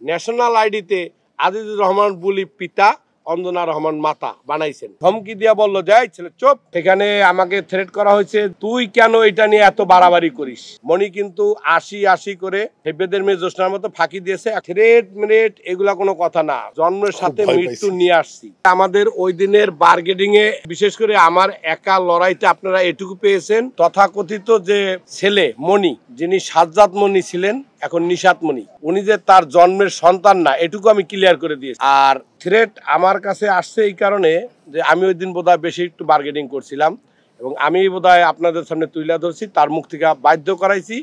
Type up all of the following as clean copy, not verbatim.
National আইডিতে আজিজুর রহমান বুলি পিতা, অঞ্জনা রহমান মাতা বানাইছেন। ধমকি দিয়া বললো যাই ছেলে চুপ। এখানে আমাকে থ্রেট করা হয়েছে, তুই কেন এটা নিয়ে এত বাড়াবাড়ি করিস। মনি কিন্তু আশি করে হেব্বেদের মেয়ে জোসনার মতো ফাঁকি দিয়েছে। থ্রেট মিনিট এগুলা কোনো কথা না, জন্মের সাথে মৃত্যু নিয়ে আসছি। আমাদের ওই দিনের বার্গেনিং এ বিশেষ করে আমার একা লড়াইতে আপনারা এটুকু পেয়েছেন, তথাকথিত যে ছেলে মনি, যিনি সাজ্জাদ মনি ছিলেন, এখন নিশাত মনি, উনি যে তার জন্মের সন্তান না, এটুকু আমি ক্লিয়ার করে দিয়েছি। আর থ্রেট আমার কাছে আসছে এই কারণে যে আমি ওই দিন বোধহয় বেশি একটু বার্গেনিং করছিলাম এবং আমি বোধহয় আপনাদের সামনে তুলে ধরছি, তার মুখ থেকে বাধ্য করাইছি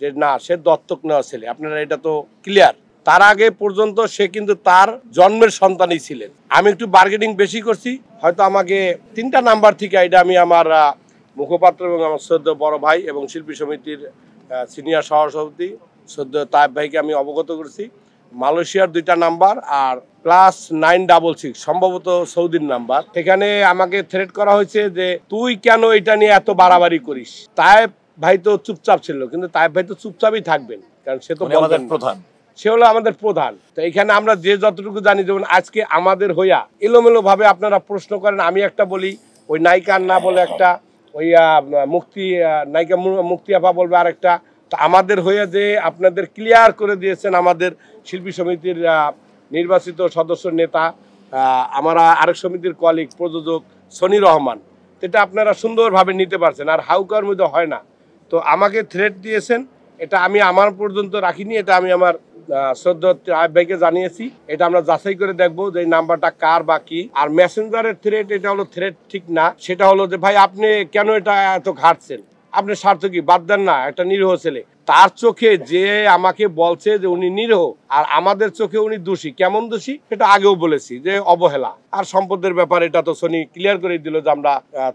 যে না, সে দত্তক নেওয়া ছেলে। আপনারা এটা তো ক্লিয়ার। তার আগে পর্যন্ত সে কিন্তু তার জন্মের সন্তানই ছিলেন। আমি একটু বার্গেনিং বেশি করছি, হয়তো আমাকে 3টা নাম্বার থেকে এটা আমি আমার মুখপাত্র এবং আমার শ্রদ্ধ বড় ভাই এবং শিল্পী সমিতির সিনিয়র সহসভাপতি শ্রদ্ধ তায়েব ভাইকে আমি অবগত করছি। মালয়েশিয়ার 2টা নাম্বার আর +966 সম্ভবত সৌদির নাম্বার। সেখানে আমাকে থ্রেট করা হয়েছে যে তুই কেন এটা নিয়ে এত বাড়াবাড়ি করিস। তায়েব ভাই তো চুপচাপ ছিল, কিন্তু তায়েব ভাই তো চুপচাপই থাকবেন, কারণ সে তো আমাদের প্রধান, সে হলো আমাদের প্রধান। তো এখানে আমরা যে যতটুকু জানি, যেমন আজকে আমাদের হইয়া এলোমেলো ভাবে আপনারা প্রশ্ন করেন, আমি একটা বলি, ওই নায়িকার না বলে একটা, ওই মুক্তি নায়িকা মুক্তি আপা বলবে আরেকটা। তো আমাদের হয়ে যে আপনাদের ক্লিয়ার করে দিয়েছেন আমাদের শিল্পী সমিতির নির্বাচিত সদস্য নেতা, আমরা আরেক সমিতির কলিগ প্রযোজক সনি রহমান, এটা আপনারা সুন্দরভাবে নিতে পারছেন, আর হাউকার মধ্যে হয় না। তো আমাকে থ্রেট দিয়েছেন, এটা আমি আমার পর্যন্ত রাখিনি, এটা আমি আমার শ্রদ্ধা ভাইকে জানিয়েছি। এটা আমরা যাচাই করে দেখবো যে এই নাম্বারটা কার বা কি। আর মেসেঞ্জারের থ্রেট, এটা হলো থ্রেট ঠিক না। সেটা হলো যে ভাই আপনি কেন এটা এত ঘাটছেন, আপনার স্বার্থ কি, বাদ দেন না, একটা নিরীহ ছেলে। তার চোখে যে আমাকে বলছে যে উনি নিরীহ, আর আমাদের চোখে উনি দোষী। কেমন দোষী এটা আগেও বলেছি, যে অবহেলা আর সম্পদের ব্যাপার। এটা তো সনি ক্লিয়ার করে দিল যে আমরা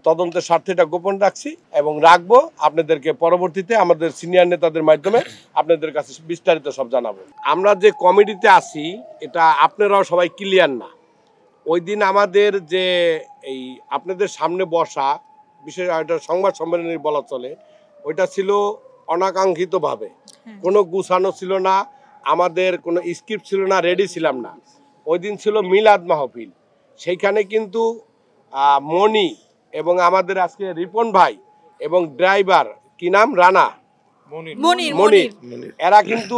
তদন্তের স্বার্থে এটা গোপন রাখছি এবং রাখবো। আপনাদেরকে পরবর্তীতে আমাদের সিনিয়র নেতাদের মাধ্যমে আপনাদের কাছে বিস্তারিত সব জানাবো। আমরা যে কমিটিতে আছি এটা আপনারাও সবাই ক্লিয়ার না। ওই দিন আমাদের যে এই আপনাদের সামনে বসা, বিশেষ একটা সংবাদ সম্মেলনে বলা চলে, ওইটা ছিল অনাকাঙ্ক্ষিতভাবে, কোনো গুছানো ছিল না, আমাদের কোনো স্ক্রিপ্ট ছিল না, রেডি ছিলাম না। ওই দিন ছিল মিলাদ মাহফিল। সেইখানে কিন্তু মনি এবং আমাদের আজকে রিপন ভাই এবং ড্রাইভার, কি নাম, রানা মনির, এরা কিন্তু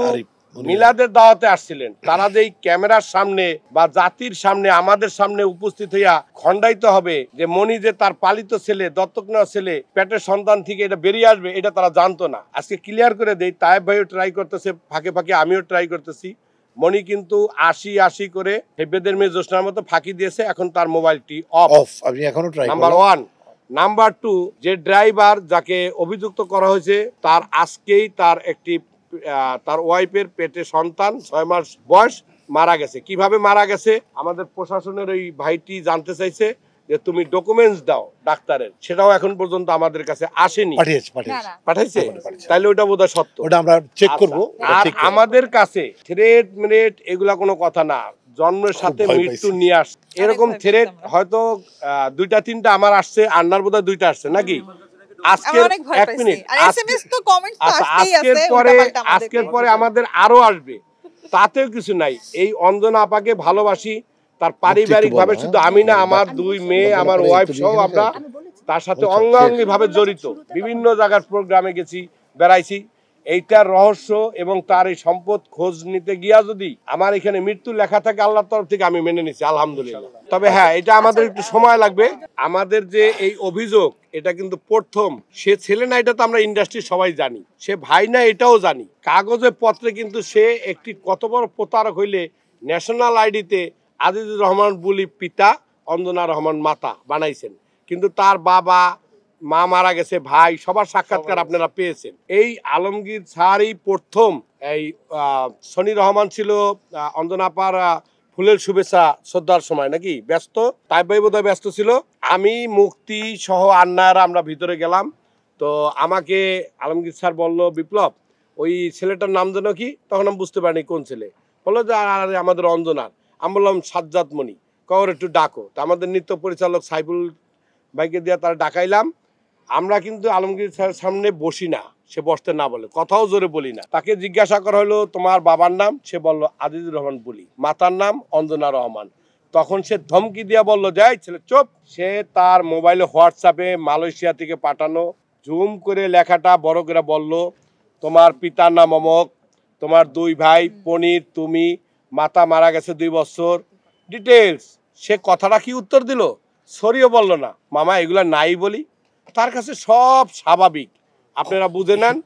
মিলাদের দাওয়াতে আসছিলেন। তারা যেই ক্যামেরার সামনে বা জাতির সামনে আমাদের সামনে উপস্থিত হইয়া খণ্ডাইতে হবে যে মনি যে তার পালিত ছেলে, দত্তক নেওয়া ছেলে, পেটের সন্তান থেকে এটা বেরিয়ে আসবে, এটা তারা জানতো না। আজকে ক্লিয়ার করে দেই, তায়েব ভাইও ট্রাই করতেছে, ফাঁকে ফাঁকে আমিও ট্রাই করতেছি। মনি কিন্তু আশি করে হেব্বেদের মেয়ে জোসনার মতো ফাঁকি দিয়েছে। এখন তার মোবাইলটি অফ। আপনি এখনো ট্রাই, নাম্বার 1। নাম্বার 2, যে ড্রাইভার যাকে অভিযুক্ত করা হয়েছে, তার আজকেই তার ওয়াইফের পেটে সন্তান 6 মাস বয়স, মারা গেছে। কিভাবে মারা গেছে আমাদের প্রশাসনের ওই ভাইটি জানতে চাইছে যে তুমি ডকুমেন্টস দাও ডাক্তারের, সেটাও এখন পর্যন্ত আমাদের কাছে আসেনি। পাঠাইছে, তাইলে ওটা বোধহয় সত্য, ওটা আমরা চেক করব। আর আমাদের কাছে থ্রেট মিনিট এগুলা কোনো কথা না, জন্মের সাথে মৃত্যু নিয়ে আসছে। এরকম থ্রেট হয়তো 2টা 3টা আমার আসছে, আন্নার বোধহয় 2টা আসছে নাকি। আজকের পরে আমাদের আরো আসবে, তাতেও কিছু নাই। এই অঞ্জনা আপাকে ভালোবাসি, তার পারিবারিক ভাবে শুধু আমি না, আমার 2 মেয়ে, আমার ওয়াইফ সহ আমরা তার সাথে অঙ্গাঙ্গি ভাবে জড়িত। বিভিন্ন জায়গার প্রোগ্রামে গেছি, বেড়াইছি। এইটার রহস্য এবং তার এই সম্পদ খোঁজ নিতে গিয়া যদি আমার এখানে মৃত্যু লেখা থাকে আল্লাহর তরফ থেকে, আমি মেনে নিচ্ছি আলহামদুলিল্লাহ। তবে হ্যাঁ, এটা আমাদের একটু সময় লাগবে। আমাদের যে এই অভিযোগ, এটা কিন্তু প্রথম, সে ছেলে না, এটা তো আমরা ইন্ডাস্ট্রির সবাই জানি, সে ভাই না এটাও জানি। কাগজে পত্রে কিন্তু সে একটি কত বড় প্রতারক হইলে ন্যাশনাল আইডিতে আজিজুর রহমান বুলি পিতা, অঞ্জনা রহমান মাতা বানাইছেন, কিন্তু তার বাবা মা মারা গেছে, ভাই, সবার সাক্ষাৎকার আপনারা পেয়েছেন। এই আলমগীর স্যারই প্রথম, এই সনি রহমান ছিল অঞ্জনা আপার ফুলের শুভেচ্ছা শ্রদ্ধার সময় নাকি ব্যস্ত, তাই ভাই বোধহয় ব্যস্ত ছিল। আমি মুক্তি সহ আন্নারা আমরা ভিতরে গেলাম। তো আমাকে আলমগীর স্যার বললো, বিপ্লব ওই ছেলেটার নাম যেন কি, তখন আমি বুঝতে পারিনি কোন ছেলে। বললো যে আমাদের অঞ্জনার। আমি বললাম সাজ্জাদ মনি, কর একটু ডাকো। তো আমাদের নৃত্য পরিচালক সাইফুল ভাইকে দিয়ে তারা ডাকাইলাম। আমরা কিন্তু আলমগীর স্যারের সামনে বসি না, সে বসতে না বলে, কথাও জোরে বলি না। তাকে জিজ্ঞাসা করা হলো তোমার বাবার নাম, সে বলল আজিজুর রহমান বুলি, মাতার নাম অঞ্জনা রহমান। তখন সে ধমকি দিয়া বলল যাই ছেলে চুপ। সে তার মোবাইলে হোয়াটসঅ্যাপে মালয়েশিয়া থেকে পাঠানো জুম করে লেখাটা বড় করে বলল তোমার পিতার নাম অমক, তোমার 2 ভাই পনির, তুমি, মাতা মারা গেছে 2 বছর, ডিটেলস। সে কথাটা কি উত্তর দিল? সরিও বলল না, মামা এগুলা নাই বলি। তার কাছে সব স্বাভাবিক, আপনারা বুঝে নেন।